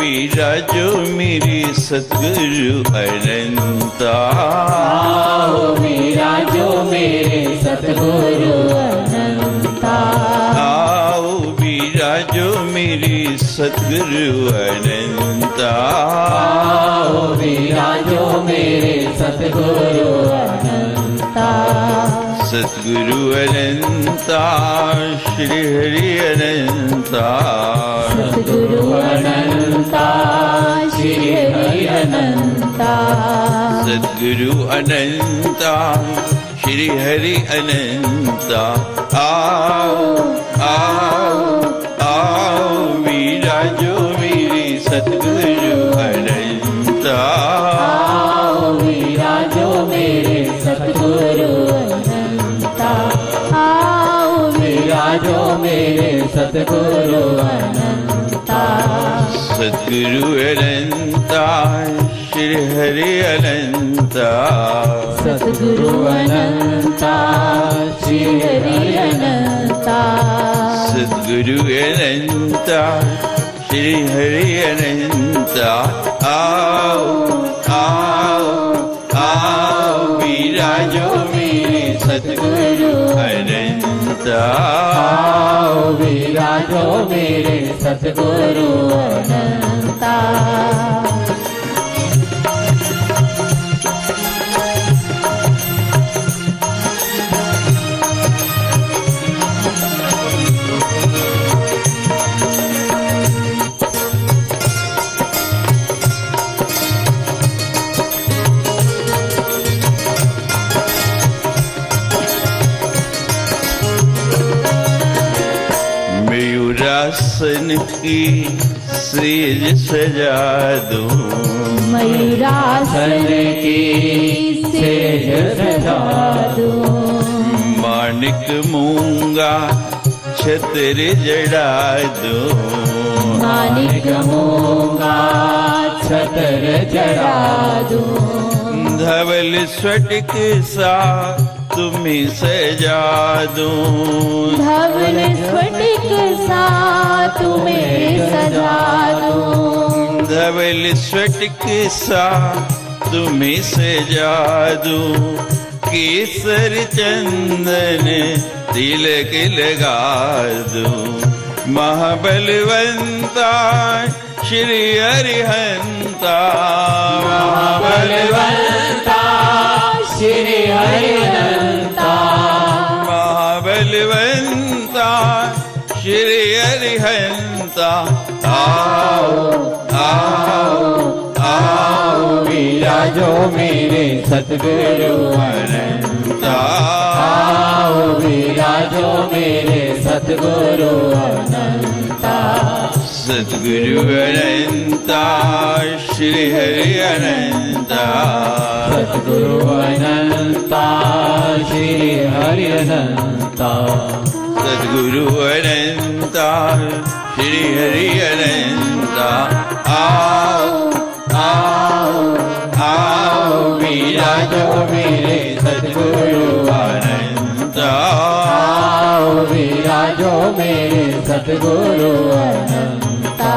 विराजो मेरे सतगुरु अनंता। आओ विराजो मेरे सतगुरु अनंता। आओ विराजो मेरे सतगुरु अनंता। आओ विराजो मेरे सतगुरु अनंता। सतगुरु अनंता श्री हरि अनंता। सतगुरु अनंता श्री हरि अनंता। सतगुरु अनंता श्री हरि अनंता। आओ आओ आओ विराजो मेरे सतगुरु अनंता। आओ विराजो मेरे सतगुरु अनंता। आओ विराजो मेरे सतगुरु अनंता। सतगुरु अनंता श्री हरि अनंता। सतगुरु अनंता श्री हरि अनंता। सतगुरु अनंता श्री हरि अनंता। आओ आओ आओ विराजो मेरे सतगुरु अनंता। आओ विराजो मेरे सतगुरु अनंता। मयूरासन की सेज सजा दो। मयूरासन की सेज सजा दो। माणिक मूंगा छत्र जड़ा दो। माणिक मूंगा छत्र जड़ा दो। धवल स्फटिक सा तुम्हें सजा दो। धवल स्फटिक सा तुम्हें सजा दो। धवल स्फटिक सा तुम्हें सजा दो। केसर चंदन तिलक लगा दो। महाबलवंता श्री हरिहंता। महाबलवंता श्री हरिहंता। महाबलवंता श्री हरिहंता। आओ आओ आओ विराजो मेरे सतगुरु अनंता। आओ विराजो मेरे सतगुरु अनंता। सतगुरु अनंता श्री हरि अनंता। सतगुरु अनंता श्री हरि अनंता। सतगुरु अनंता श्री हरि अनंता। आओ आओ आओ विराजो मेरे सतगुरु अनंता। आओ विराजो मेरे सतगुरु अनंता।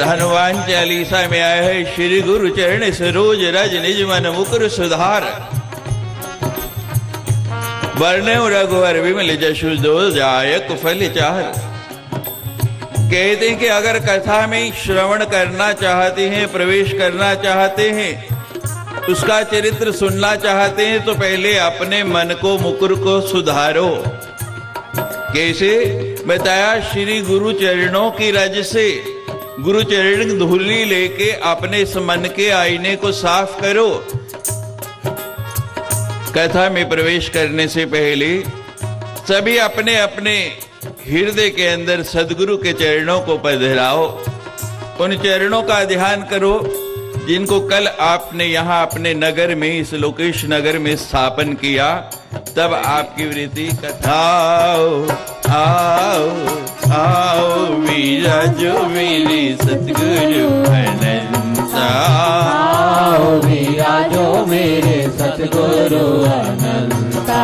हनुमान चालीसा में आया है, श्री गुरु चरण सरोज रज निज मन मुकुर सुधार। वर्णो रघुवर विमल जशु जो जायक फल चार। कहते हैं कि अगर कथा में श्रवण करना चाहते हैं, प्रवेश करना चाहते हैं, उसका चरित्र सुनना चाहते हैं, तो पहले अपने मन को मुकुर को सुधारो। कैसे बताया? श्री गुरु चरणों की रज से गुरु चरण धूली लेके अपने इस मन के आईने को साफ करो। कथा में प्रवेश करने से पहले सभी अपने अपने हृदय के अंदर सदगुरु के चरणों को पधराओ। उन चरणों का ध्यान करो जिनको कल आपने यहाँ अपने नगर में, इस लोकेश नगर में स्थापन किया। तब आपकी वृत्ति आओ आओ आओ वीरा जो मेरे सतगुरु अनंता। आओ वीरा जो मेरे सतगुरु अनंता।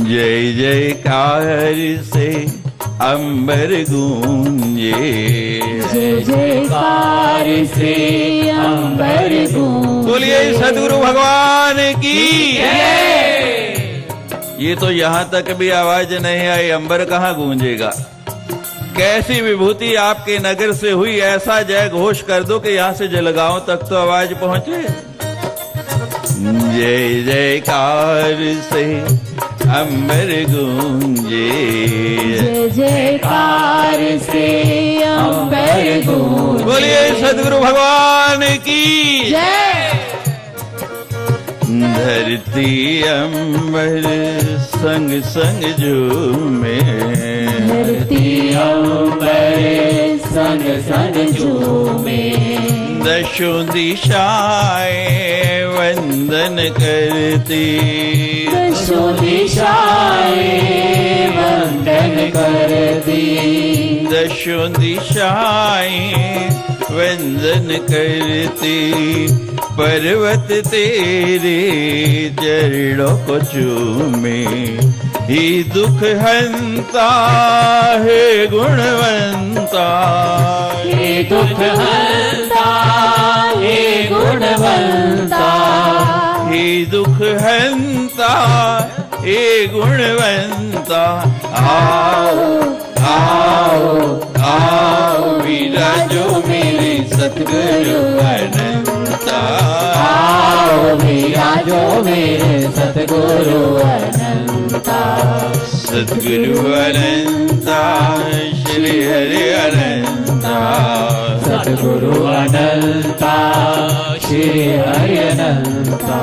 जय जयकार से अंबर गूंजे, जय जयकार से अंबर गूंजे। बोलिए सद्गुरु भगवान की ये तो यहाँ तक भी आवाज नहीं आई, अंबर कहाँ गूंजेगा। कैसी विभूति आपके नगर से हुई, ऐसा जय घोष कर दो कि यहाँ से जलगांव तक तो आवाज पहुंचे। जय जयकार से अंबर गूंजे, जय जयकार से अंबर गूंजे। बोलिए सद्गुरु भगवान की जय। धरती अंबर संग संग झूमे, धरती अंबर संग संग झूमे। दशों दिशाएं वंदन करती, दशों दिशाएं वंदन करती। दशों दिशाएं वंदन करती। पर्वत तेरे चरणों को चूमे, ही दुख हंता है गुणवंता। हे दुख हंता हे गुणवंता। हे दुख हंता हे गुणवंता। आओ आओ आओ वीरा जो मेरे सतगुरु अनंता। आओ वीरा जो मेरे सतगुरु अनंता। सतगुरु अनंता श्री हरि अनंता। सतगुरु अनंता श्री हरि अनंता।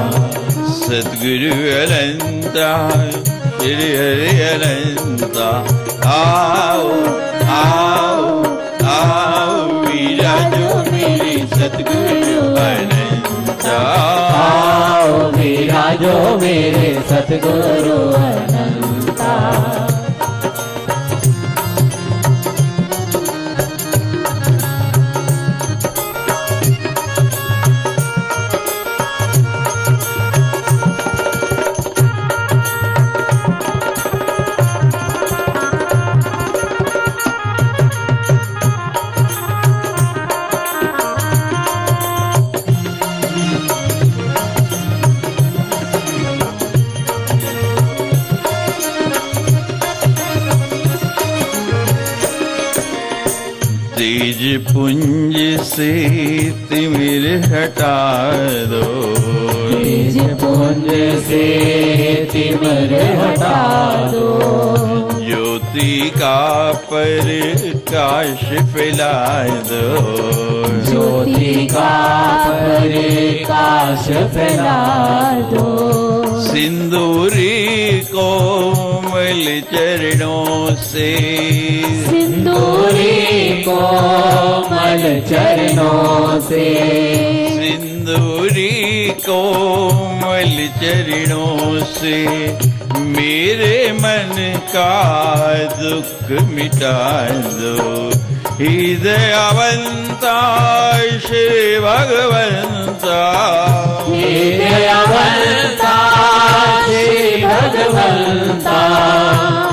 सतगुरु अनंता श्री हरि अनंता। आओ आओ आओ वीरा जो मेरे सतगुरु अनंता। आओ वीरा जो मेरे सतगुरु अनंता। तेज पुंज से तिमिर हटा दो, तेज पुंज से तिमिर हटा दो। ज्योति का प्रकाश फैला दो, ज्योति का प्रकाश फैला दो। सिंदूरी कोमल चरणों से, सिंदूरी कोमल चरणों से। सिंदूरी कोमल चरणों से मेरे मन का दुख मिटा दो। हृदयवंता श्री भगवंता। हृदयवंता श्री भगवंता।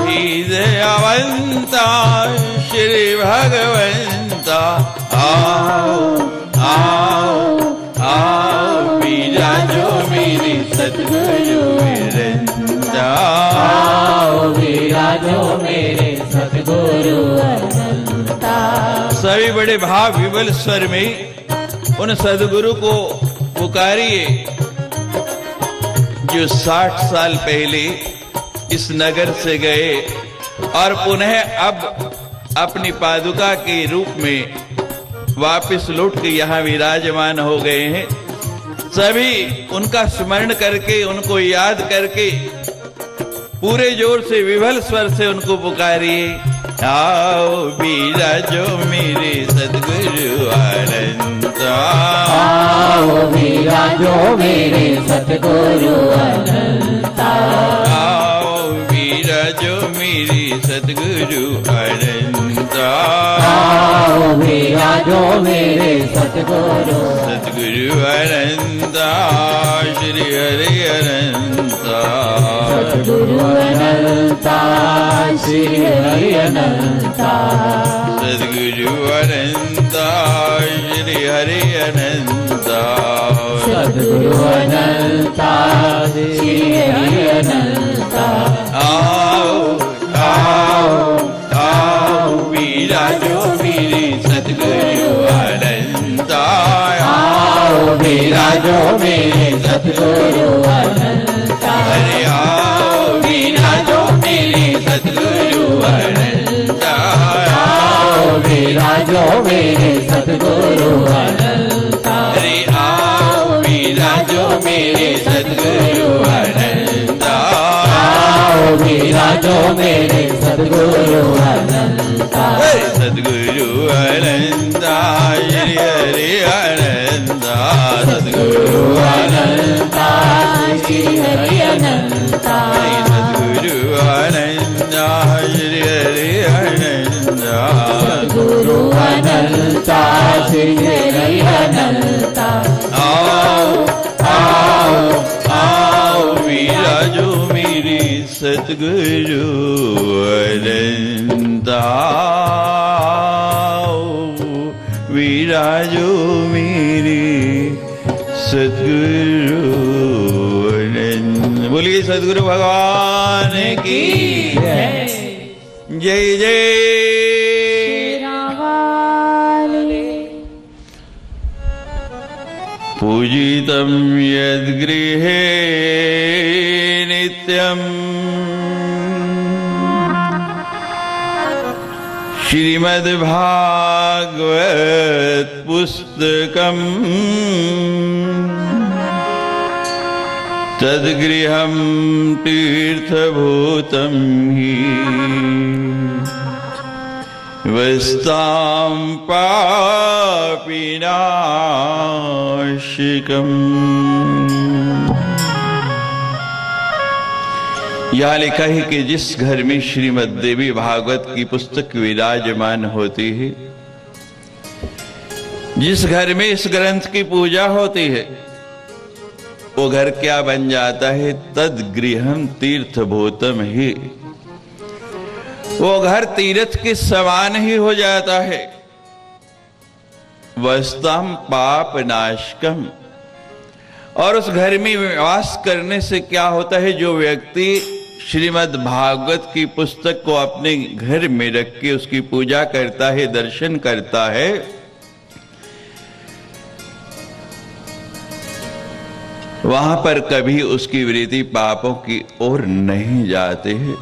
हृदयवंता श्री भगवंता। आओ आओ आओ वीरा जो मेरे सतगुरु अनंता। आओ वीरा जो मेरे सतगुरु अनंता। सभी बड़े भाव विवल स्वर में उन सदगुरु को पुकारिए जो 60 साल पहले इस नगर से गए और पुनः अब अपनी पादुका के रूप में वापस लौट के यहाँ विराजमान हो गए हैं। सभी उनका स्मरण करके, उनको याद करके पूरे जोर से विभल स्वर से उनको पुकारिए। आओ विराजो मेरे सतगुरु अनंता, आओ विराजो मेरे सतगुरु अनंता, आओ विराजो मेरे सतगुरु अनंता, आओ विराजो मेरे सतगुरु, सतगुरु अनंता श्री हरि अनंता, सतगुरु अनंता श्री हरि अनंता, सतगुरु अनंता श्री हरि अनंता, सतगुरु अनंता श्री हरि अनंता। आओ आओ आओ विराजो मेरे सतगुरु अनंता, आओ विराजो मेरे सतगुरु अनंता, अरे आओ विराजो मेरे सतगुरु अनंता, आओ विराजो मेरे सतगुरु अनंता, अरे आओ विराजो मेरे सतगुरु अनंता, आओ विराजो मेरे सतगुरु अनंता, सतगुरु अनंता श्री हरि अनंता, सतगुरु अनंता श्री हरि अनंता, सतगुरु अनंता श्री हरि अनंता, सतगुरु अनंता श्री हरि अनंता। आओ आओ आओ विराजो मेरे सतगुरु अनंता, विराजो मेरे सतगुरु अनंत। बोलिए सतगुरु भगवान की जय जय। पूजितं यद्गृहे नित्यम् श्रीमद्भागवत पुस्तकम् तद्गृहं तीर्थभूतं हि वस्तां पापिनाशिकम्। यहाँ लिखा है कि जिस घर में श्रीमद् देवी भागवत की पुस्तक विराजमान होती है, जिस घर में इस ग्रंथ की पूजा होती है, वो घर क्या बन जाता है? तद गृहम तीर्थभूतम ही, वो घर तीर्थ के समान ही हो जाता है। वस्तम पाप नाशकम, और उस घर में वास करने से क्या होता है? जो व्यक्ति श्रीमद् भागवत की पुस्तक को अपने घर में रख के उसकी पूजा करता है, दर्शन करता है, वहां पर कभी उसकी वृत्ति पापों की ओर नहीं जाते हैं,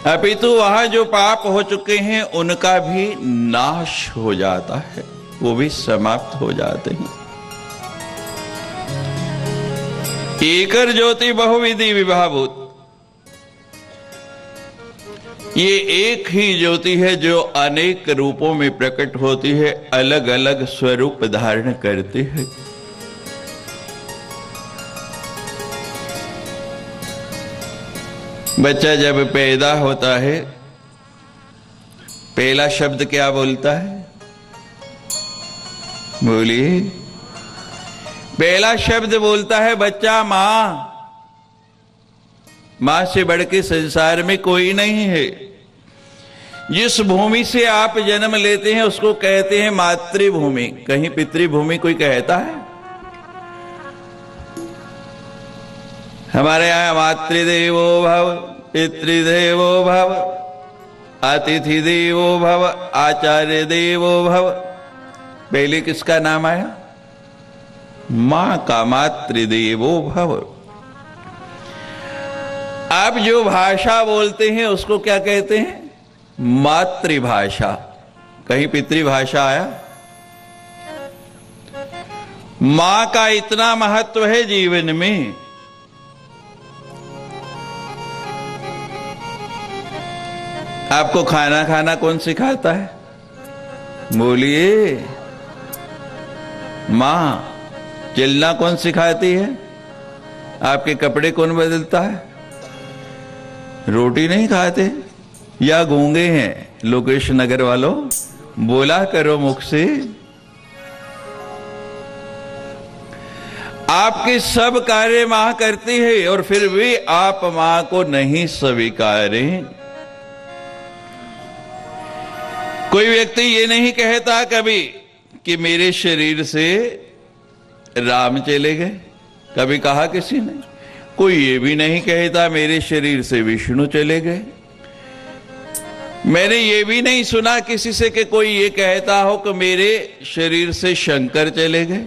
अपितु वहां जो पाप हो चुके हैं उनका भी नाश हो जाता है, वो भी समाप्त हो जाते हैं। एकर ज्योति बहुविधि विभाभूत, ये एक ही ज्योति है जो अनेक रूपों में प्रकट होती है, अलग अलग स्वरूप धारण करती है। बच्चा जब पैदा होता है, पहला शब्द क्या बोलता है? बोलिए। पहला शब्द बोलता है बच्चा मां। मां से बढ़ के संसार में कोई नहीं है। जिस भूमि से आप जन्म लेते हैं उसको कहते हैं मातृभूमि। कहीं पितृभूमि कोई कहता है? हमारे यहां मातृदेवो भव, पितृदेवो भव, अतिथि देवो भव, आचार्य देवो भव। पहले किसका नाम आया? मां का, मातृदेवो भव। आप जो भाषा बोलते हैं उसको क्या कहते हैं? मातृभाषा। कहीं पितृभाषा आया? मां का इतना महत्व है जीवन में। आपको खाना खाना कौन सिखाता है? बोलिए। मां। चलना कौन सिखाती है? आपके कपड़े कौन बदलता है? रोटी नहीं खाते या गूंगे हैं? लोकेश नगर वालों, बोला करो मुख से। आपके सब कार्य मां करती है और फिर भी आप मां को नहीं स्वीकारें। कोई व्यक्ति ये नहीं कहता कभी कि मेरे शरीर से राम चले गए, कभी कहा किसी ने? कोई ये भी नहीं कहता मेरे शरीर से विष्णु चले गए। मैंने ये भी नहीं सुना किसी से कि कोई ये कहता हो कि मेरे शरीर से शंकर चले गए।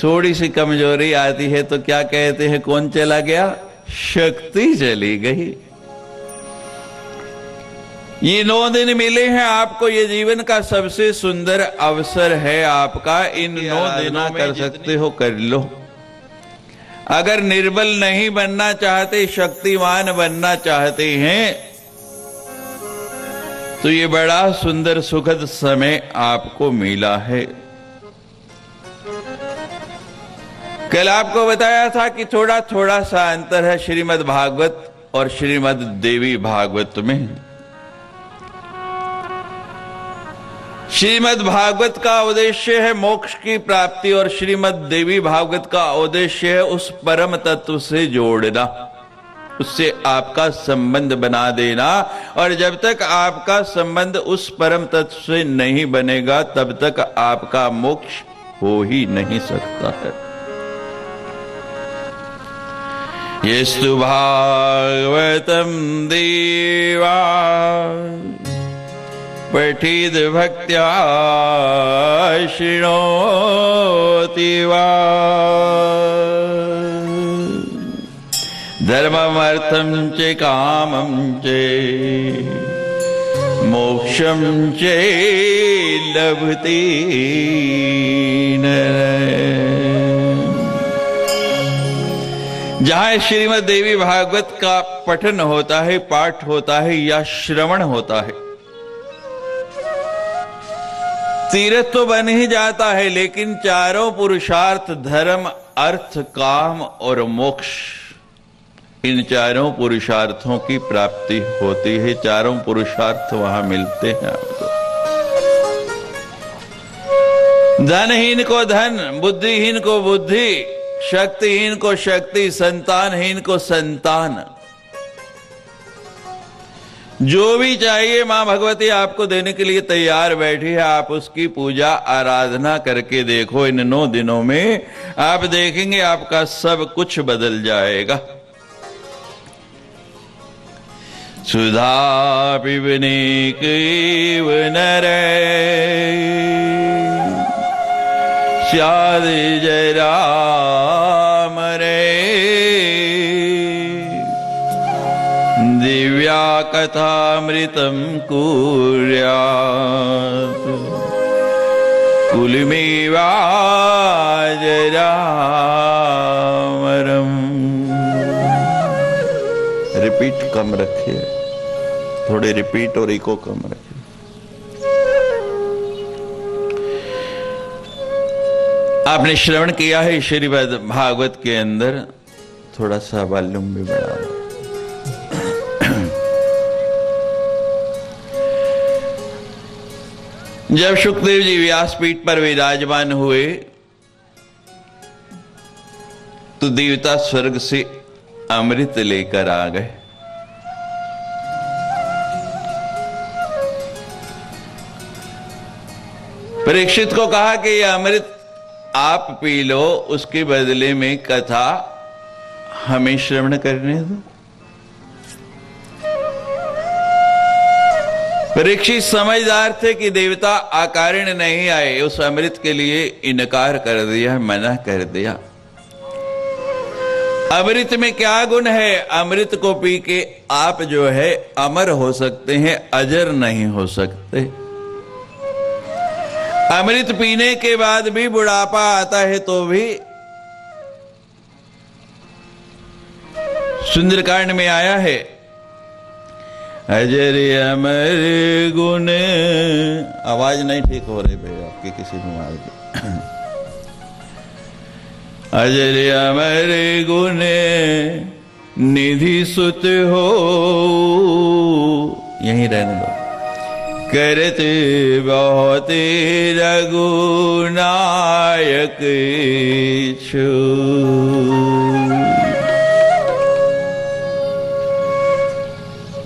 थोड़ी सी कमजोरी आती है तो क्या कहते हैं, कौन चला गया? शक्ति चली गई। ये 9 दिन मिले हैं आपको, ये जीवन का सबसे सुंदर अवसर है आपका। इन 9 दिनों में कर सकते हो कर लो। अगर निर्बल नहीं बनना चाहते, शक्तिवान बनना चाहते हैं, तो ये बड़ा सुंदर सुखद समय आपको मिला है। कल आपको बताया था कि थोड़ा थोड़ा सा अंतर है श्रीमद् भागवत और श्रीमद् देवी भागवत में। श्रीमद् भागवत का उद्देश्य है मोक्ष की प्राप्ति और श्रीमद् देवी भागवत का उद्देश्य है उस परम तत्व से जोड़ना, उससे आपका संबंध बना देना। और जब तक आपका संबंध उस परम तत्व से नहीं बनेगा तब तक आपका मोक्ष हो ही नहीं सकता है। यस्तु भागवतम देवा पठित भक्त्या शृणोति वा धर्मम् अर्थं च कामं च मोक्षं च लभते नरः। जहां श्रीमद् देवी भागवत का पठन होता है, पाठ होता है या श्रवण होता है, तीर्थ तो बन ही जाता है, लेकिन चारों पुरुषार्थ धर्म अर्थ काम और मोक्ष, इन चारों पुरुषार्थों की प्राप्ति होती है। चारों पुरुषार्थ वहां मिलते हैं आपको। धनहीन को धन, बुद्धिहीन को बुद्धि, शक्तिहीन को शक्ति, संतानहीन को संतान, जो भी चाहिए मां भगवती आपको देने के लिए तैयार बैठी है। आप उसकी पूजा आराधना करके देखो। इन 9 दिनों में आप देखेंगे आपका सब कुछ बदल जाएगा। सुधा पिबने केव नरे स्याद जरा मरे दिव्या कथामृतं कुर्यात् कुलमेवा जरामरम्। रिपीट कम रखिए, थोड़े रिपीट और इको कम रखिए। आपने श्रवण किया है श्रीमद् भागवत के अंदर, थोड़ा सा वॉल्यूम भी बढ़ा दो। जब शुकदेव जी व्यासपीठ पर विराजमान हुए तो देवता स्वर्ग से अमृत लेकर आ गए। परीक्षित को कहा कि यह अमृत आप पी लो, उसके बदले में कथा हमें श्रवण करने दो। परीक्षित समझदार थे कि देवता अकारण नहीं आए, उस अमृत के लिए इनकार कर दिया, मना कर दिया। अमृत में क्या गुण है? अमृत को पी के आप जो है अमर हो सकते हैं, अजर नहीं हो सकते। अमृत पीने के बाद भी बुढ़ापा आता है तो भी सुंदरकांड में आया है, अजर अमर गुण। आवाज नहीं ठीक हो रही भाई आपकी किसी बीमार की। अजर अमर गुण निधि सुत हो, यहीं रहने दो। करत बहुत रघुनायक छु।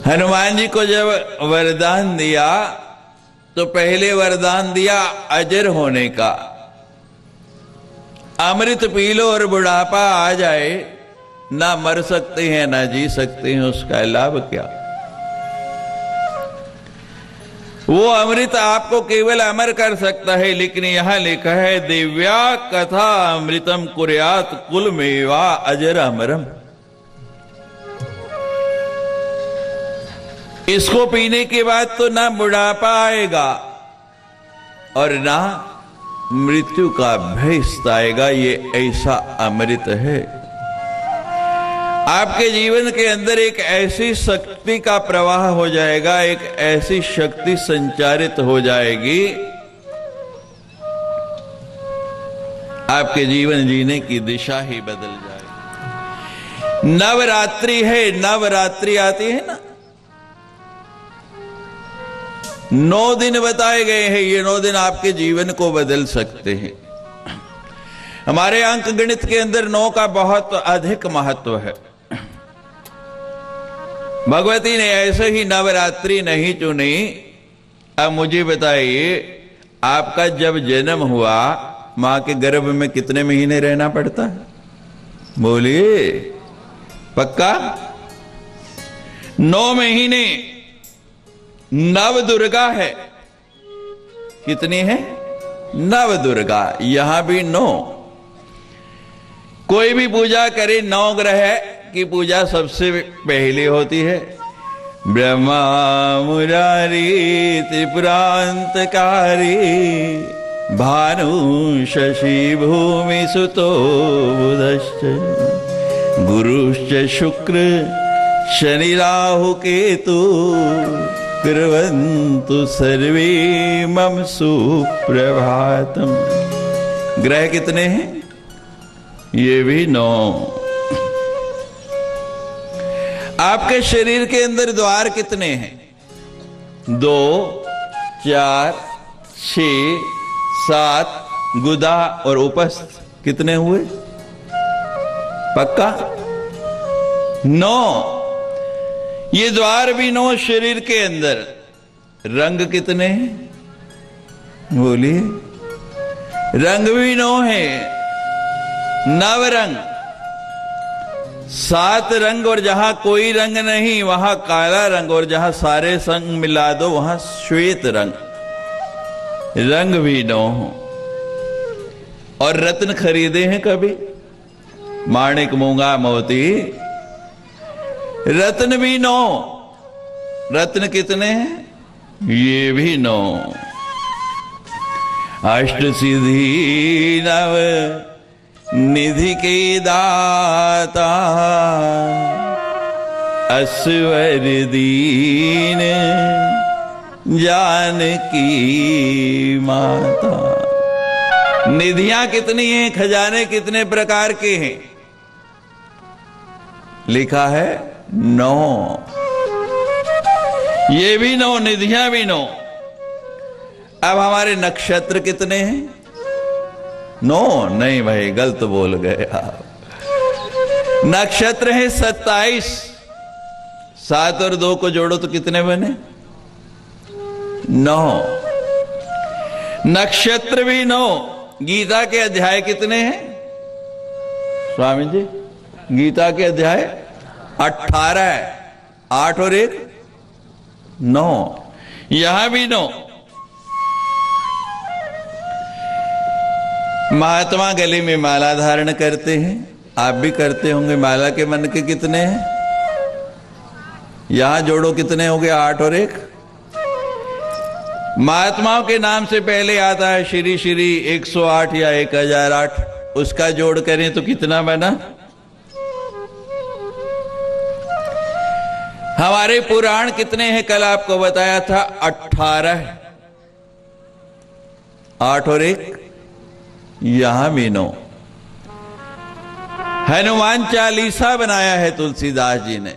हनुमान जी को जब वरदान दिया तो पहले वरदान दिया अजर होने का। अमृत पी लो और बुढ़ापा आ जाए, ना मर सकते हैं ना जी सकते हैं, उसका लाभ क्या। वो अमृत आपको केवल अमर कर सकता है, लेकिन यहां लिखा है दिव्या कथा अमृतम कुर्यात कुल मेवा अजर अमरम। इसको पीने के बाद तो ना बुढ़ापा आएगा और ना मृत्यु का भय सताएगा। ये ऐसा अमृत है। आपके जीवन के अंदर एक ऐसी शक्ति का प्रवाह हो जाएगा, एक ऐसी शक्ति संचारित हो जाएगी, आपके जीवन जीने की दिशा ही बदल जाएगी। नवरात्रि है, नवरात्रि आती है ना, 9 दिन बताए गए हैं। ये 9 दिन आपके जीवन को बदल सकते हैं। हमारे अंक गणित के अंदर 9 का बहुत अधिक महत्व है। भगवती ने ऐसे ही नवरात्रि नहीं चुनी। अब मुझे बताइए, आपका जब जन्म हुआ मां के गर्भ में कितने महीने रहना पड़ता है? बोलिए, पक्का? 9 महीने। नव दुर्गा है। कितनी है? नव दुर्गा। यहां भी 9। कोई भी पूजा करे, 9 ग्रह की पूजा सबसे पहले होती है। ब्रह्मा मुरारी त्रिपुरांतकारी भानु शशि भूमि सुतो बुधश्च गुरुश्च शुक्र शनि राहु केतु कुर्वन्तु सर्वे मम सुप्रभातम। ग्रह कितने हैं? ये भी 9। आपके शरीर के अंदर द्वार कितने हैं? 2, 4, 6, 7 गुदा और उपस्थ कितने हुए? पक्का? 9। ये द्वार भी 9 शरीर के अंदर। रंग कितने हैं? बोलिए। रंग भी 9 है। नवरंग। 7 रंग, और जहां कोई रंग नहीं वहां काला रंग, और जहां सारे संग मिला दो वहां श्वेत रंग। रंग भी 9 हो। और रत्न खरीदे हैं कभी? माणिक मूंगा मोती। रत्न भी 9। रत्न कितने हैं? ये भी 9। अष्ट सिद्धि नव निधि के दाता असवर दीन जानकी माता। निधियां कितनी हैं? खजाने कितने प्रकार के हैं? लिखा है 9। ये भी 9, निधियां भी 9। अब हमारे नक्षत्र कितने हैं? 9 नहीं भाई, गलत बोल गए आप। नक्षत्र है 27। 7 और 2 को जोड़ो तो कितने बने? 9। नक्षत्र भी 9। गीता के अध्याय कितने हैं स्वामी जी? गीता के अध्याय 18 है। 8 और 1 9। यहां भी 9। महात्मा गले में माला धारण करते हैं, आप भी करते होंगे। माला के मन के कितने हैं? यहां जोड़ो कितने हो गए? 8 और 1 महात्माओं के नाम से पहले आता है श्री श्री 108 या 1008, उसका जोड़ करें तो कितना बना? हमारे पुराण कितने हैं कल आपको बताया था? 18। 8 और 1 यहां भी 9। हनुमान चालीसा बनाया है तुलसीदास जी ने।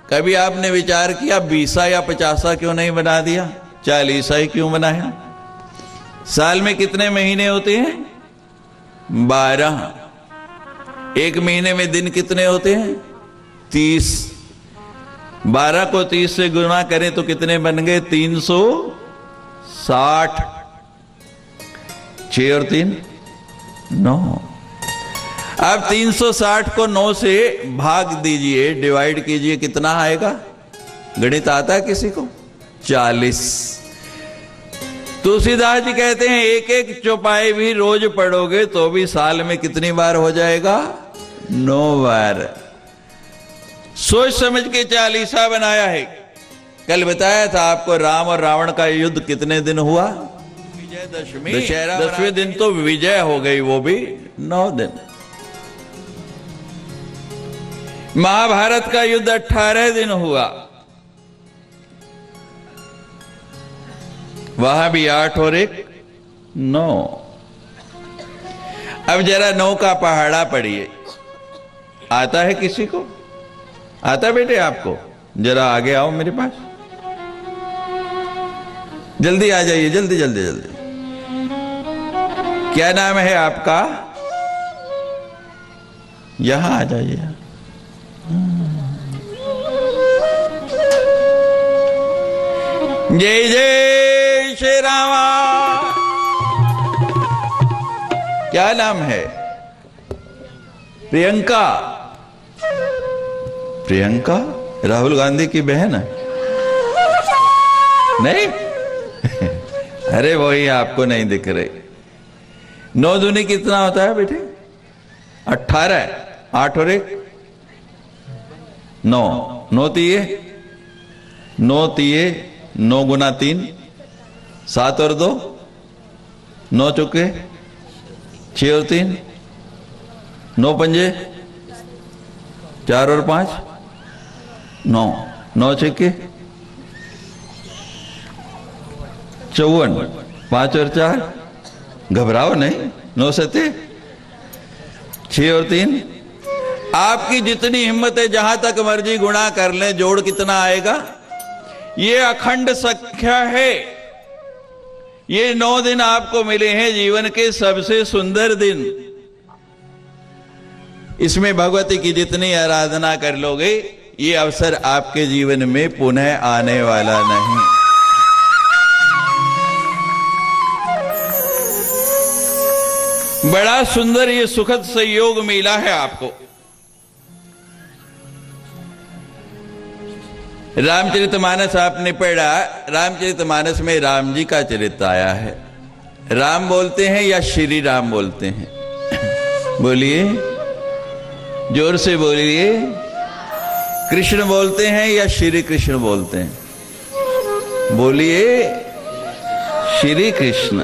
कभी आपने विचार किया 20 या 50 क्यों नहीं बना दिया? 40 ही क्यों बनाया? साल में कितने महीने होते हैं? 12। एक महीने में दिन कितने होते हैं? 30। 12 को 30 से गुणा करें तो कितने बन गए? 360। 6 और 3 9। अब 360 को 9 से भाग दीजिए, डिवाइड कीजिए, कितना आएगा? गणित आता है किसी को? 40। तुलसीदास जी कहते हैं एक एक चौपाई भी रोज पढ़ोगे तो भी साल में कितनी बार हो जाएगा? 9 बार। सोच समझ के चालीसा बनाया है। कल बताया था आपको राम और रावण का युद्ध कितने दिन हुआ? विजयदशमी। दशहरा 10वें दिन तो विजय हो गई, वो भी 9 दिन। महाभारत का युद्ध 18 दिन हुआ, वहां भी 8 और 1 9। अब जरा 9 का पहाड़ा पढ़िए। आता है किसी को? आता बेटे आपको? जरा आगे आओ मेरे पास, जल्दी आ जाइए, जल्दी जल्दी जल्दी। क्या नाम है आपका? यहां आ जाइए। जय जय श्री रामा। क्या नाम है? प्रियंका। प्रियंका राहुल गांधी की बहन है? नहीं? अरे वही आपको नहीं दिख रही। 9 दूनी कितना होता है बेटे? 18। 8 और 1 9। 9 तिये 9 तिये 9 गुना 3 7 और 2 9 चुके 6 और 3 9 पंजे 4 और 5 9 9 छक्के 54 5 और 4 घबराओ नहीं 9 सते 6 और 3। आपकी जितनी हिम्मत है जहां तक मर्जी गुणा कर लें, जोड़ कितना आएगा? ये अखंड संख्या है। ये 9 दिन आपको मिले हैं जीवन के सबसे सुंदर दिन। इसमें भगवती की जितनी आराधना कर लोगे, ये अवसर आपके जीवन में पुनः आने वाला नहीं। बड़ा सुंदर ये सुखद संयोग मिला है आपको। रामचरितमानस आपने पढ़ा। रामचरितमानस में राम जी का चरित्र आया है। राम बोलते हैं या श्री राम बोलते हैं? बोलिए, जोर से बोलिए। कृष्ण बोलते हैं या श्री कृष्ण बोलते हैं? बोलिए, श्री कृष्ण।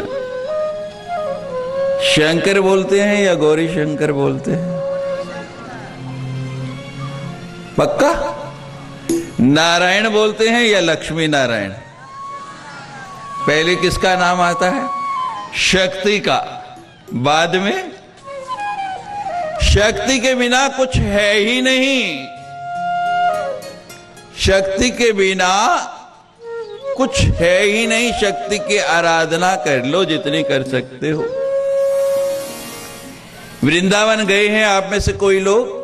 शंकर बोलते हैं या गौरी शंकर बोलते हैं? पक्का? नारायण बोलते हैं या लक्ष्मी नारायण? पहले किसका नाम आता है? शक्ति का। बाद में शक्ति के बिना कुछ है ही नहीं। शक्ति के बिना कुछ है ही नहीं। शक्ति की आराधना कर लो जितनी कर सकते हो। वृंदावन गए हैं आप में से कोई लोग?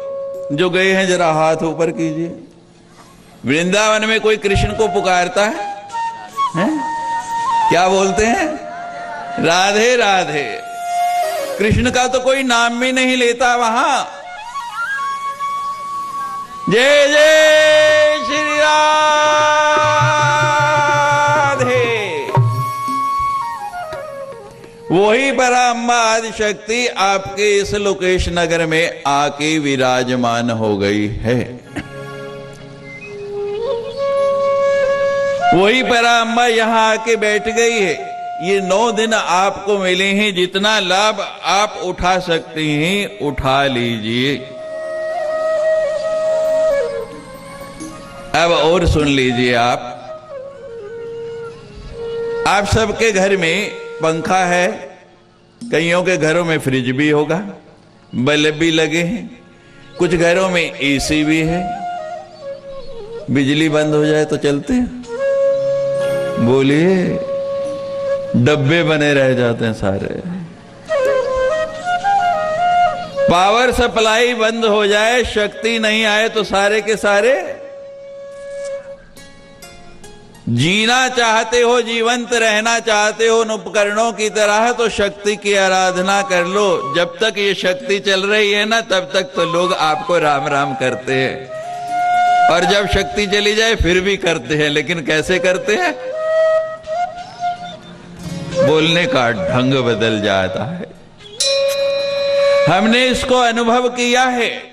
जो गए हैं जरा हाथ ऊपर कीजिए। वृंदावन में कोई कृष्ण को पुकारता है? क्या बोलते हैं? राधे राधे। कृष्ण का तो कोई नाम भी नहीं लेता वहां। जय जय श्री राधे। वही पराम्बा आदिशक्ति आपके इस लोकेश नगर में आके विराजमान हो गई है। वही पराम्बा यहां आके बैठ गई है। ये 9 दिन आपको मिले हैं, जितना लाभ आप उठा सकते हैं उठा लीजिए। अब और सुन लीजिए। आप सबके घर में पंखा है, कईयों के घरों में फ्रिज भी होगा, बल्ब भी लगे हैं, कुछ घरों में एसी भी है। बिजली बंद हो जाए तो चलते हैं? बोलिए, डब्बे बने रह जाते हैं सारे। पावर सप्लाई बंद हो जाए, शक्ति नहीं आए तो सारे के सारे जीना चाहते हो, जीवंत रहना चाहते हो उन उपकरणों की तरह, तो शक्ति की आराधना कर लो। जब तक ये शक्ति चल रही है ना, तब तक तो लोग आपको राम राम करते हैं, और जब शक्ति चली जाए फिर भी करते हैं। लेकिन कैसे करते हैं? बोलने का ढंग बदल जाता है। हमने इसको अनुभव किया है,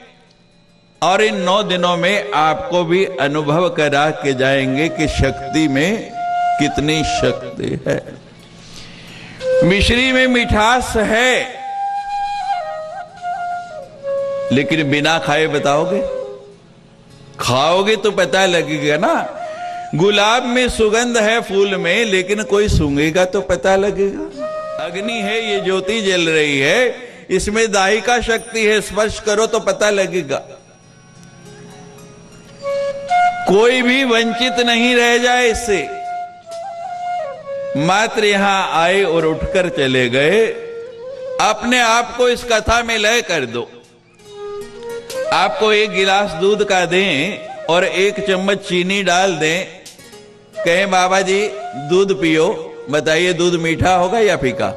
और इन 9 दिनों में आपको भी अनुभव करा के जाएंगे कि शक्ति में कितनी शक्ति है। मिश्री में मिठास है, लेकिन बिना खाए बताओगे? खाओगे तो पता लगेगा ना। गुलाब में सुगंध है फूल में, लेकिन कोई सूंघेगा तो पता लगेगा। अग्नि है, ये ज्योति जल रही है, इसमें दाहिका शक्ति है, स्पर्श करो तो पता लगेगा। कोई भी वंचित नहीं रह जाए इससे। मात्र यहां आए और उठकर चले गए। अपने आप को इस कथा में लय कर दो। आपको 1 गिलास दूध का दें और 1 चम्मच चीनी डाल दें, कहें बाबा जी दूध पियो, बताइए दूध मीठा होगा या फीका?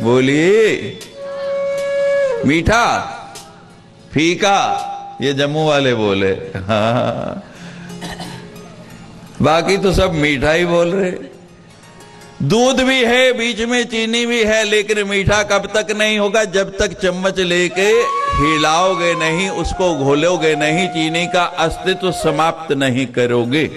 बोलिए, मीठा फीका? ये जम्मू वाले बोले। हाँ, बाकी तो सब मीठा ही बोल रहे। दूध भी है, बीच में चीनी भी है, लेकिन मीठा कब तक नहीं होगा? जब तक चम्मच लेके हिलाओगे नहीं, उसको घोलोगे नहीं, चीनी का अस्तित्व समाप्त नहीं करोगे।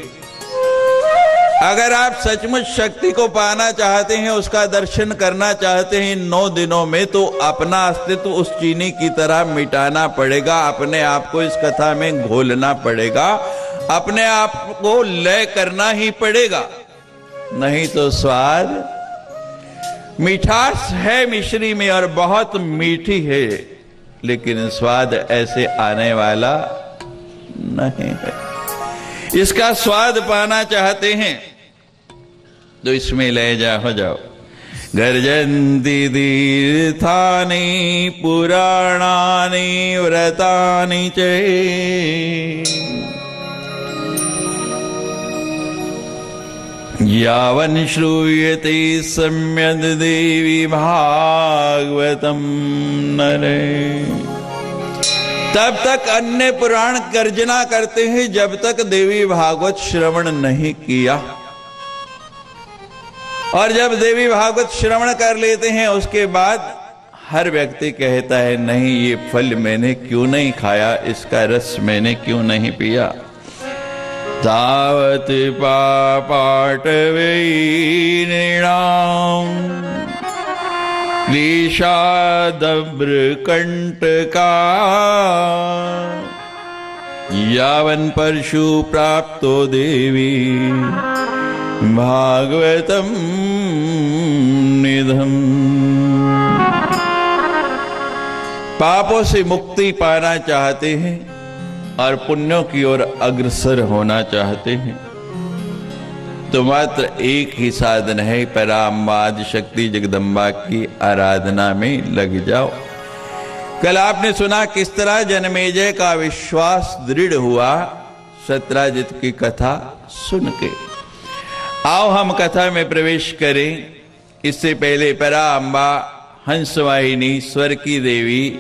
अगर आप सचमुच शक्ति को पाना चाहते हैं, उसका दर्शन करना चाहते हैं इन 9 दिनों में, तो अपना अस्तित्व उस चीनी की तरह मिटाना पड़ेगा। अपने आप को इस कथा में घोलना पड़ेगा, अपने आप को लय करना ही पड़ेगा। नहीं तो स्वाद, मिठास है मिश्री में और बहुत मीठी है, लेकिन स्वाद ऐसे आने वाला नहीं है। इसका स्वाद पाना चाहते हैं तो इसमें ले हो जाओ। गर्जन्ति तीर्थानि पुराणानि व्रतानि च, यावन् श्रूयते सम्यक् देवी भागवतम नरे। तब तक अन्य पुराण गर्जना करते हैं जब तक देवी भागवत श्रवण नहीं किया। और जब देवी भागवत श्रवण कर लेते हैं, उसके बाद हर व्यक्ति कहता है, नहीं ये फल मैंने क्यों नहीं खाया, इसका रस मैंने क्यों नहीं पिया। तावत पापाटवे नृणाम विषादभ्रकंटका, यावन् परशु प्राप्तो देवी भागवतम निधम। पापों से मुक्ति पाना चाहते हैं और पुण्यों की ओर अग्रसर होना चाहते हैं, तो मात्र एक ही साधन है, पराम्बाद शक्ति जगदम्बा की आराधना में लग जाओ। कल आपने सुना किस तरह जनमेजय का विश्वास दृढ़ हुआ सत्राजित की कथा सुन के। आओ हम कथा में प्रवेश करें। इससे पहले पराम्बा, हंसवाहिनी, स्वर की देवी,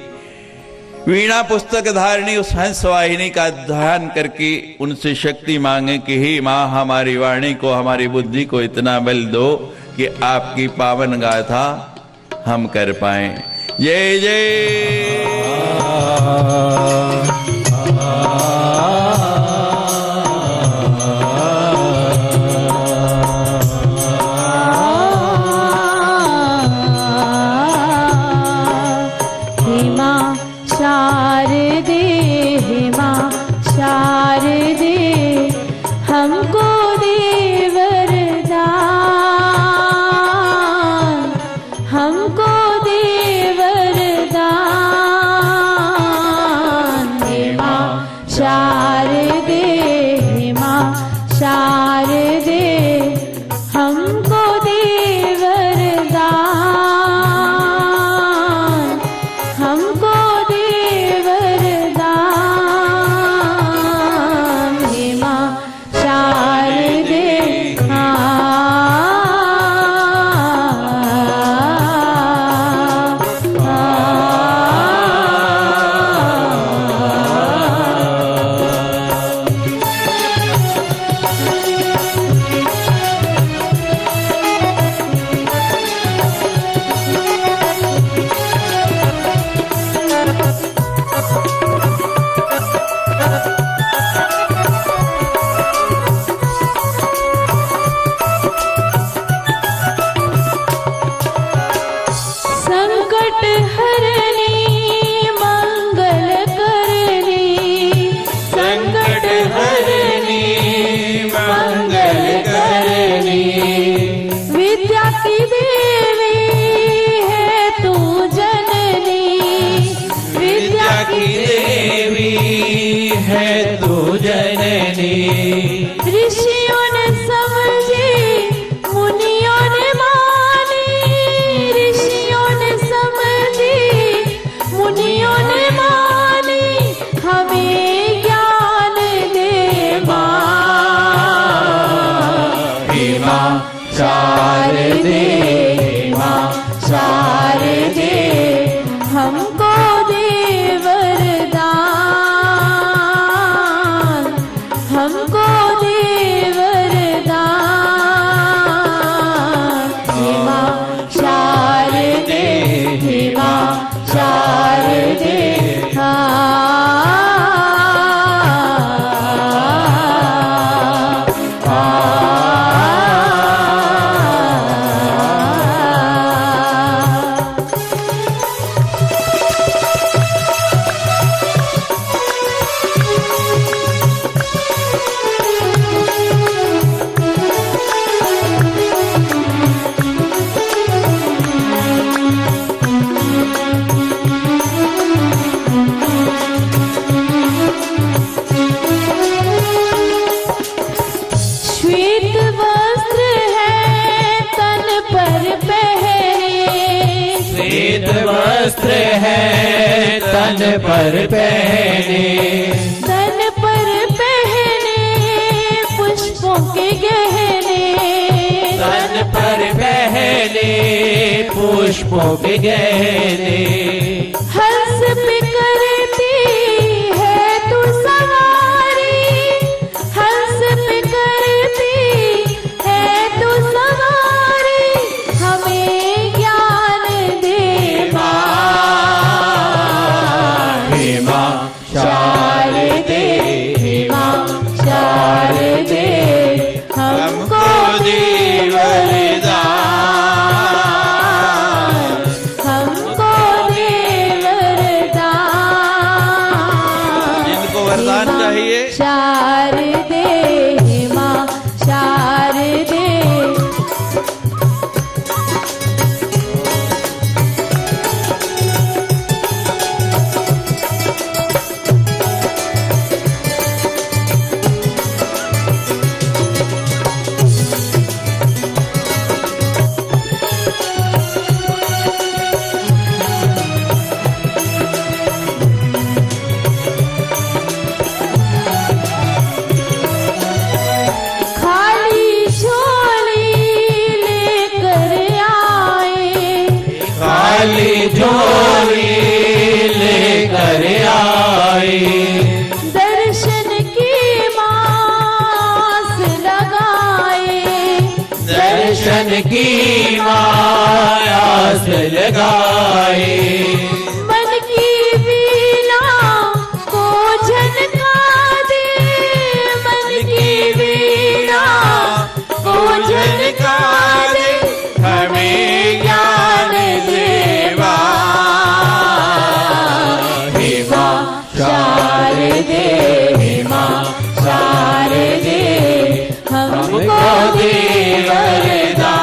वीणा पुस्तक धारिणी उस हंसवाहिनी का ध्यान करके उनसे शक्ति मांगे कि हे मां, हमारी वाणी को, हमारी बुद्धि को इतना बल दो कि आपकी पावन गाथा हम कर पाएं। जय जय। हमको दे वरदान। हे माँ शारदे, हे माँ शारदे, हमको दे वरदान, हमको दे वरदान। हे माँ शारदे, संकट हरनी मंगल करनी, संकट हरनी मंगल करनी, विद्या की देवी है तू जननी, विद्या की देवी है तू जननी। ऋषियों ने समझी मुनियों ने मानी, ऋषियों ने समझी मुनियों ने मानी, हमें ज्ञान दे माँ। हे माँ शारदे, हे माँ शारदे, हमको दे वरदान, हमको दे वरदान। हे माँ शारदे, हे माँ शारदे, श्वेत वस्त्र है तन पर पहने, श्वेत वस्त्र है तन पर पहने, तन पर पहने पुष्पों के गहने, तन पर पहने पुष्पों के गहने। हंस पे करती है तू सवारी, हंस पे करती है तू सवारी, हमें ज्ञान दे माँ। हे माँ शारदे, हे माँ शारदे, हमको दे वरदान, हमको दे वरदान। जिनको वरदान चाहिए शारदे, हे माँ शारदे, खाली झोली लेकर आए, खाली झोली लेकर आए, दर्शन की मास लगाए, दर्शन की मायास लगाए। मन की वीणा को झनका दे, मन की वीणा को झनका दे, हमें ज्ञान देवा। हे माँ शारदे, हे माँ शारदे, हमको दे वरदान,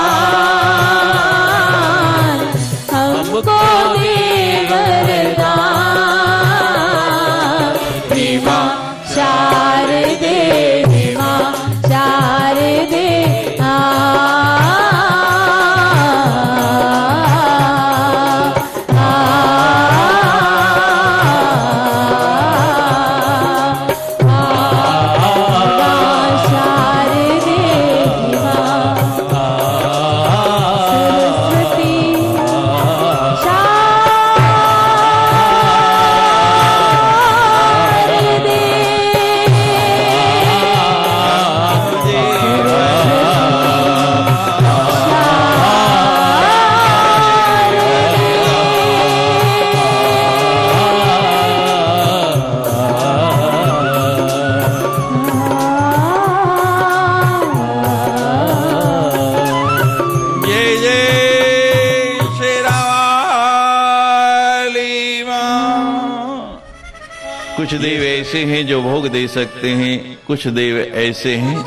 कुछ देव ऐसे हैं जो भोग दे सकते हैं, कुछ देव ऐसे हैं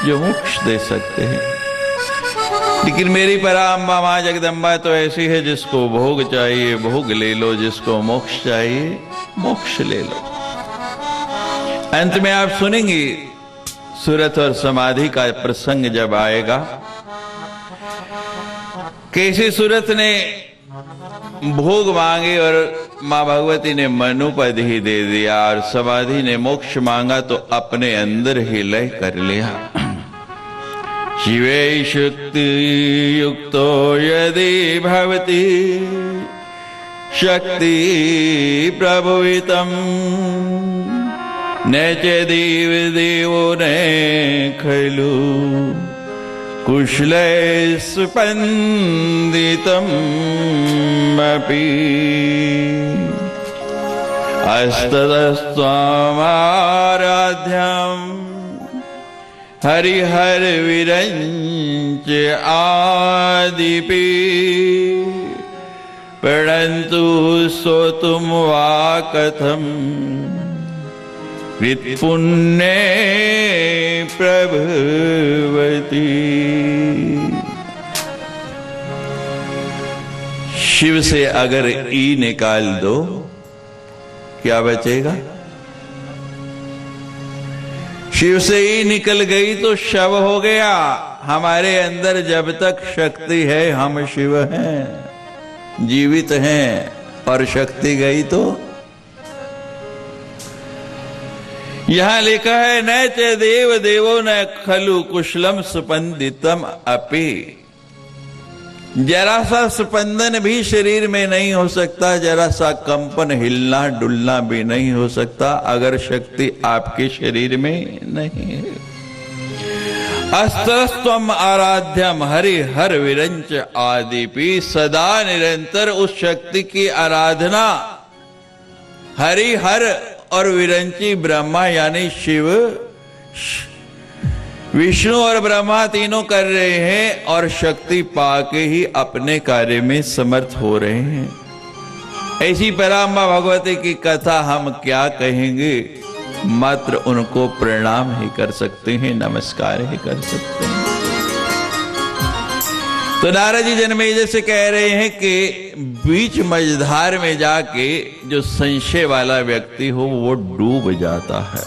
जो मोक्ष दे सकते हैं। लेकिन मेरी पराम्बा मां जगदम्बा तो ऐसी है जिसको भोग चाहिए भोग ले लो, जिसको मोक्ष चाहिए मोक्ष ले लो। अंत में आप सुनेंगे सूरत और समाधि का प्रसंग जब आएगा, कैसे सूरत ने भोग मांगे और मां भगवती ने मनुपद ही दे दिया, और समाधि ने मोक्ष मांगा तो अपने अंदर ही लय कर लिया। शिवे शक्ति युक्तो यदि भवति शक्ति प्रभुवितम न च देव देवो न खलु कुशले स्पंदितम अपि अस्ततस्त्वमाराध्यम हरिहर विरंच आदिपि परंतु सो तुम वा कथम विपुण्य प्रभवती। शिव से अगर ई निकाल दो क्या बचेगा? शिव से ही निकल गई तो शव हो गया। हमारे अंदर जब तक शक्ति है हम शिव हैं, जीवित हैं, और शक्ति गई तो यहां लिखा है न च देव देवो न खलु कुशलम स्पंदितम अपि। जरा सा स्पंदन भी शरीर में नहीं हो सकता, जरा सा कंपन हिलना डुलना भी नहीं हो सकता अगर शक्ति आपके शरीर में नहीं है। अस्त्रस्त्वम आराध्यम हरि हर विरंच आदिपि। सदा निरंतर उस शक्ति की आराधना हरि हर और विरंची ब्रह्मा यानी शिव, विष्णु और ब्रह्मा तीनों कर रहे हैं और शक्ति पाके ही अपने कार्य में समर्थ हो रहे हैं। ऐसी पराम्बा भगवती की कथा हम क्या कहेंगे, मात्र उनको प्रणाम ही कर सकते हैं, नमस्कार ही कर सकते हैं। तो नारद जी जनमेजय से कह रहे हैं कि बीच मझधार में जाके जो संशय वाला व्यक्ति हो वो डूब जाता है।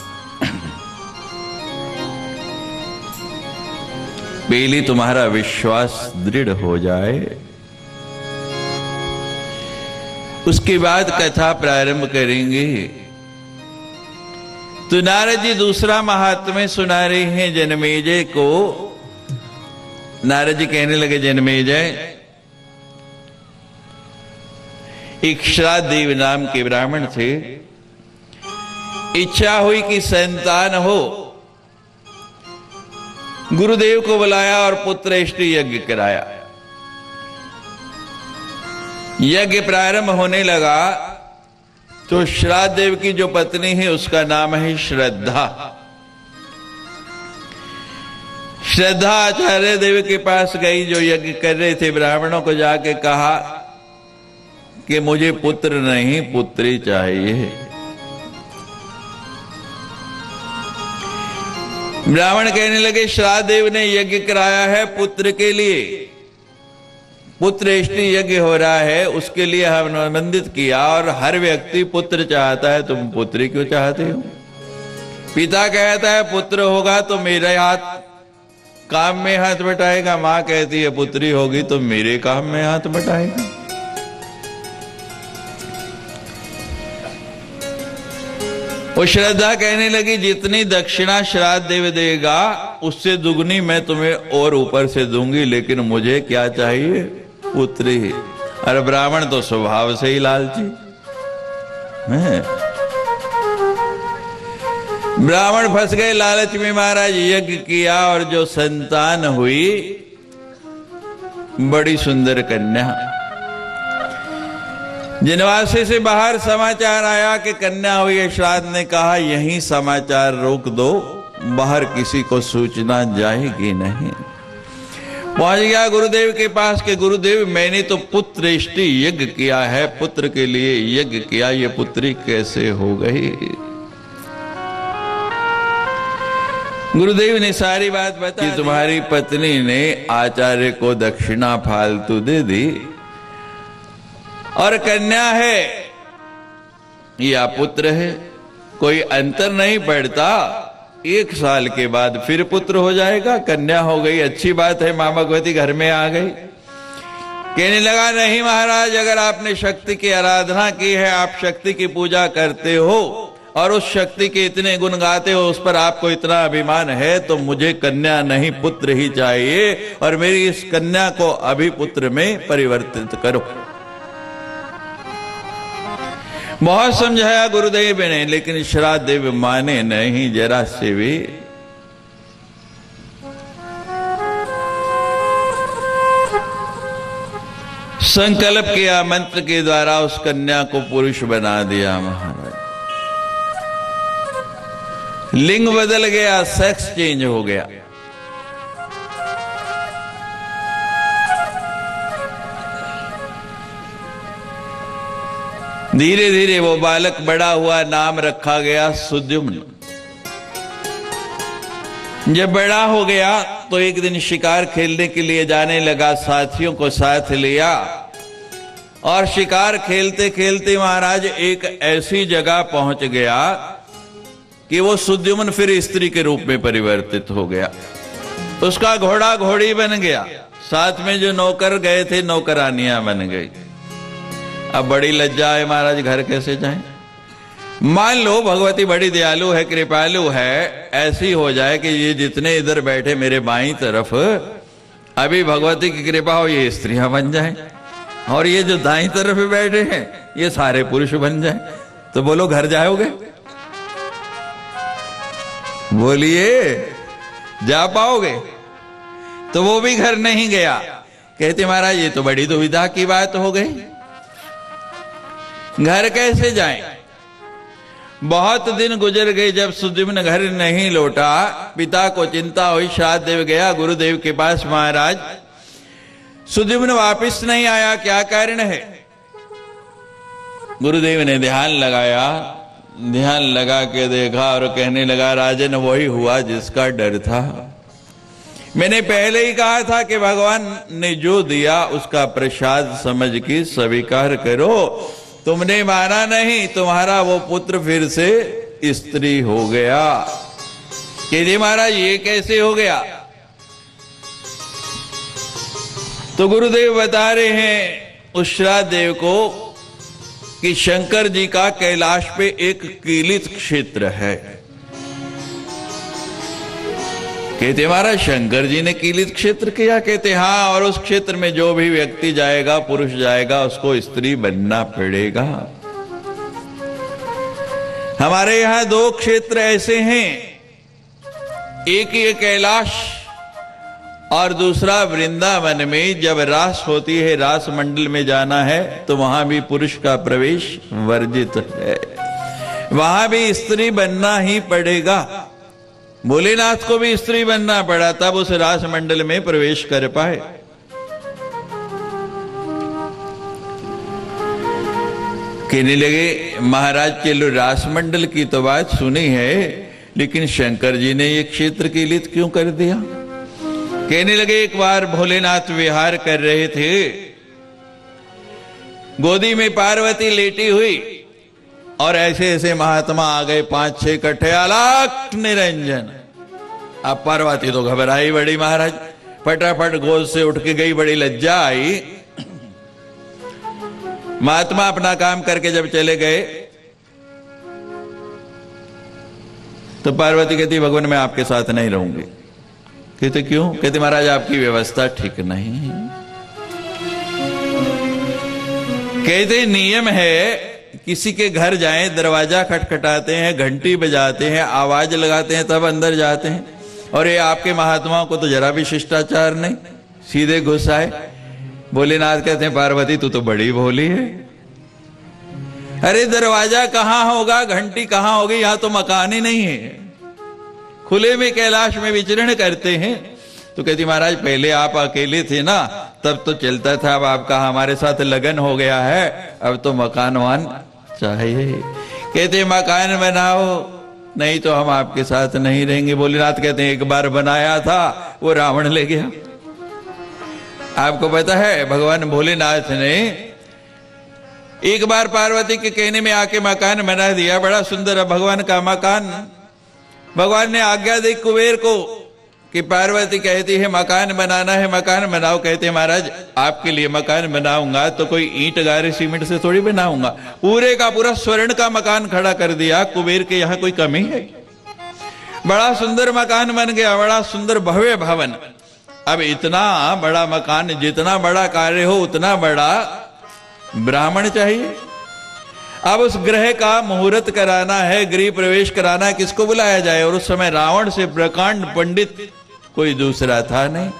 पहले तुम्हारा विश्वास दृढ़ हो जाए, उसके बाद कथा प्रारंभ करेंगे। तो नारद जी दूसरा महात्म्य सुना रहे हैं जनमेजय को। नारद जी कहने लगे जनमेजय, एक श्राद्धदेव नाम के ब्राह्मण थे, इच्छा हुई कि संतान हो। गुरुदेव को बुलाया और पुत्रेष्टि यज्ञ कराया। यज्ञ प्रारंभ होने लगा तो श्राद्धदेव की जो पत्नी है उसका नाम है श्रद्धा। श्रद्धा आचार्य देव के पास गई जो यज्ञ कर रहे थे, ब्राह्मणों को जाके कहा कि मुझे पुत्र नहीं पुत्री चाहिए। ब्राह्मण कहने लगे श्राद्धदेव ने यज्ञ कराया है पुत्र के लिए, पुत्रेष्टि यज्ञ हो रहा है, उसके लिए हमने अनुबंधित किया और हर व्यक्ति पुत्र चाहता है, तुम पुत्री क्यों चाहते हो? पिता कहता है पुत्र होगा तो मेरे हाथ काम में हाथ बटाएगा, मां कहती है पुत्री होगी तो मेरे काम में हाथ बटाएगा। वो श्रद्धा कहने लगी जितनी दक्षिणा श्राद्ध देव देगा उससे दुगनी मैं तुम्हें और ऊपर से दूंगी, लेकिन मुझे क्या चाहिए? पुत्री। अरे ब्राह्मण तो स्वभाव से ही लालची है। ब्राह्मण फंस गए लालच में। महाराज यज्ञ किया और जो संतान हुई बड़ी सुंदर कन्या। जनवासी से बाहर समाचार आया कि कन्या हुई है। श्राद्ध ने कहा यहीं समाचार रोक दो, बाहर किसी को सूचना जाएगी नहीं। पहुंच गया गुरुदेव के पास के गुरुदेव मैंने तो पुत्र इष्टि यज्ञ किया है, पुत्र के लिए यज्ञ किया, ये पुत्री कैसे हो गई। गुरुदेव ने सारी बात बता कि तुम्हारी पत्नी ने आचार्य को दक्षिणा फालतू दे दी और कन्या है या पुत्र है, कोई अंतर नहीं पड़ता। 1 साल के बाद फिर पुत्र हो जाएगा, कन्या हो गई, अच्छी बात है। माँ भगवती घर में आ गई। कहने लगा नहीं महाराज, अगर आपने शक्ति की आराधना की है, आप शक्ति की पूजा करते हो और उस शक्ति के इतने गुण गाते हो, उस पर आपको इतना अभिमान है, तो मुझे कन्या नहीं पुत्र ही चाहिए और मेरी इस कन्या को अभी पुत्र में परिवर्तित करो। बहुत समझाया गुरुदेव ने, लेकिन श्राद्देव माने नहीं जरा से भी। संकल्प किया, मंत्र के द्वारा उस कन्या को पुरुष बना दिया महाराज। लिंग बदल गया, सेक्स चेंज हो गया। धीरे धीरे वो बालक बड़ा हुआ, नाम रखा गया सुद्युम्न। जब बड़ा हो गया तो एक दिन शिकार खेलने के लिए जाने लगा, साथियों को साथ लिया और शिकार खेलते खेलते महाराज एक ऐसी जगह पहुंच गया कि वो सुद्युम्न फिर स्त्री के रूप में परिवर्तित हो गया। उसका घोड़ा घोड़ी बन गया, साथ में जो नौकर गए थे नौकरानियां बन गई। अब बड़ी लज्जा है महाराज, घर कैसे जाएं? मान लो भगवती बड़ी दयालु है, कृपालु है, ऐसी हो जाए कि ये जितने इधर बैठे मेरे बाईं तरफ, अभी भगवती की कृपा हो ये स्त्रियां बन जाएं और ये जो दाईं तरफ बैठे हैं ये सारे पुरुष बन जाएं, तो बोलो घर जाओगे? बोलिए जा पाओगे? तो वो भी घर नहीं गया। कहते महाराज ये तो बड़ी दुविधा की बात हो गई, घर कैसे जाएं? बहुत दिन गुजर गए। जब सुद्युम्न घर नहीं लौटा, पिता को चिंता हुई, श्राद्देव गया गुरुदेव के पास, महाराज सुद्युम्न वापस नहीं आया, क्या कारण है? गुरुदेव ने ध्यान लगाया, ध्यान लगा के देखा और कहने लगा राजन वही हुआ जिसका डर था। मैंने पहले ही कहा था कि भगवान ने जो दिया उसका प्रसाद समझ के स्वीकार करो। तुमने माना नहीं, तुम्हारा वो पुत्र फिर से स्त्री हो गया। कि महाराज ये कैसे हो गया? तो गुरुदेव बता रहे हैं उस श्राद्देव को कि शंकर जी का कैलाश पे एक कीलित क्षेत्र है। कहते महाराज शंकर जी ने कीलित क्षेत्र किया? कहते हाँ, और उस क्षेत्र में जो भी व्यक्ति जाएगा, पुरुष जाएगा, उसको स्त्री बनना पड़ेगा। हमारे यहां 2 क्षेत्र ऐसे हैं, एक ये कैलाश और दूसरा वृंदावन में जब रास होती है, रास मंडल में जाना है तो वहां भी पुरुष का प्रवेश वर्जित है, वहां भी स्त्री बनना ही पड़ेगा। भोलेनाथ को भी स्त्री बनना पड़ा तब उस रास मंडल में प्रवेश कर पाए। कहने लगे महाराज चलो रास मंडल की तो बात सुनी है, लेकिन शंकर जी ने ये क्षेत्र कीलित क्यों कर दिया? कहने लगे एक बार भोलेनाथ विहार कर रहे थे, गोदी में पार्वती लेटी हुई और ऐसे ऐसे महात्मा आ गए 5-6 इकट्ठे, अलख निरंजन। अब पार्वती तो घबराई बड़ी महाराज, फटाफट गोद से उठ के गई, बड़ी लज्जा आई। महात्मा अपना काम करके जब चले गए तो पार्वती कहती भगवान मैं आपके साथ नहीं रहूंगी। कहते क्यों? कहते महाराज आपकी व्यवस्था ठीक नहीं है। कहते नियम है किसी के घर जाएं, दरवाजा खटखटाते हैं, घंटी बजाते हैं, आवाज लगाते हैं, तब अंदर जाते हैं, और ये आपके महात्माओं को तो जरा भी शिष्टाचार नहीं, सीधे घुस आए। भोलेनाथ कहते हैं पार्वती तू तो बड़ी भोली है, अरे दरवाजा कहां होगा, घंटी कहां होगी, यहां तो मकान ही नहीं है, खुले में कैलाश में विचरण करते हैं, तो कहती महाराज पहले आप अकेले थे ना तब तो चलता था, अब आपका हमारे साथ लगन हो गया है, अब तो मकान वान चाहिए। कहते मकान बनाओ नहीं तो हम आपके साथ नहीं रहेंगे। भोलेनाथ कहते हैं एक बार बनाया था वो रावण ले गया। आपको पता है भगवान भोलेनाथ ने एक बार पार्वती के कहने में आके मकान बना दिया, बड़ा सुंदर भगवान का मकान। भगवान ने आज्ञा दी कुबेर को कि पार्वती कहती है मकान बनाना है, मकान बनाओ। कहते महाराज आपके लिए मकान बनाऊंगा तो कोई ईंट गारे सीमेंट से थोड़ी बनाऊंगा, पूरे का पूरा स्वर्ण का मकान खड़ा कर दिया। कुबेर के यहाँ कोई कमी है? बड़ा सुंदर मकान बन गया, बड़ा सुंदर भव्य भवन। अब इतना बड़ा मकान, जितना बड़ा कार्य हो उतना बड़ा ब्राह्मण चाहिए। अब उस ग्रह का मुहूर्त कराना है, गृह प्रवेश कराना है, किसको बुलाया जाए? और उस समय रावण से प्रकांड पंडित कोई दूसरा था नहीं।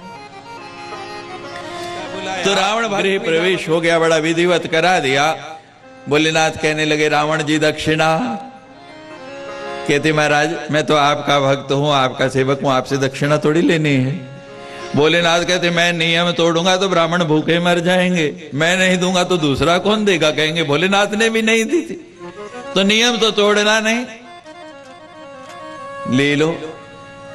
तो रावण गृह प्रवेश हो गया, बड़ा विधिवत करा दिया। भोलेनाथ कहने लगे रावण जी दक्षिणा। कहते महाराज मैं तो आपका भक्त हूं, आपका सेवक हूं, आपसे दक्षिणा थोड़ी लेनी है। भोलेनाथ कहते मैं नियम तोड़ूंगा तो ब्राह्मण भूखे मर जाएंगे, मैं नहीं दूंगा तो दूसरा कौन देगा? कहेंगे भोलेनाथ ने भी नहीं दी थी, तो नियम तो तोड़ना नहीं, ले लो।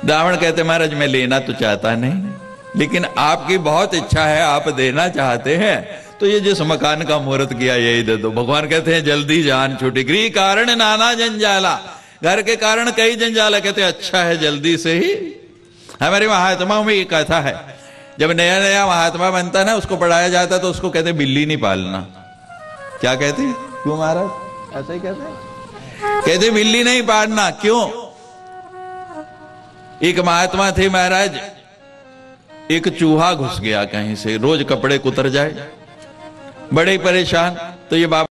रावण कहते महाराज मैं लेना तो चाहता नहीं, लेकिन आपकी बहुत इच्छा है, आप देना चाहते हैं, तो ये जिस मकान का मुहूर्त किया यही दे दो। भगवान कहते हैं जल्दी जान छूटी। गृह कारण नाना जंजाला, घर के कारण कई जंजाला। कहते अच्छा है जल्दी से ही। हमारे महात्माओं में ये कथा है, जब नया नया महात्मा बनता ना उसको पढ़ाया जाता तो उसको कहते बिल्ली नहीं पालना। क्या कहते? क्यों महाराज ऐसा ही कहते? कहते बिल्ली नहीं पालना। क्यों? एक महात्मा थे महाराज, एक चूहा घुस गया कहीं से, रोज कपड़े कुतर जाए, बड़े परेशान। तो ये बाबा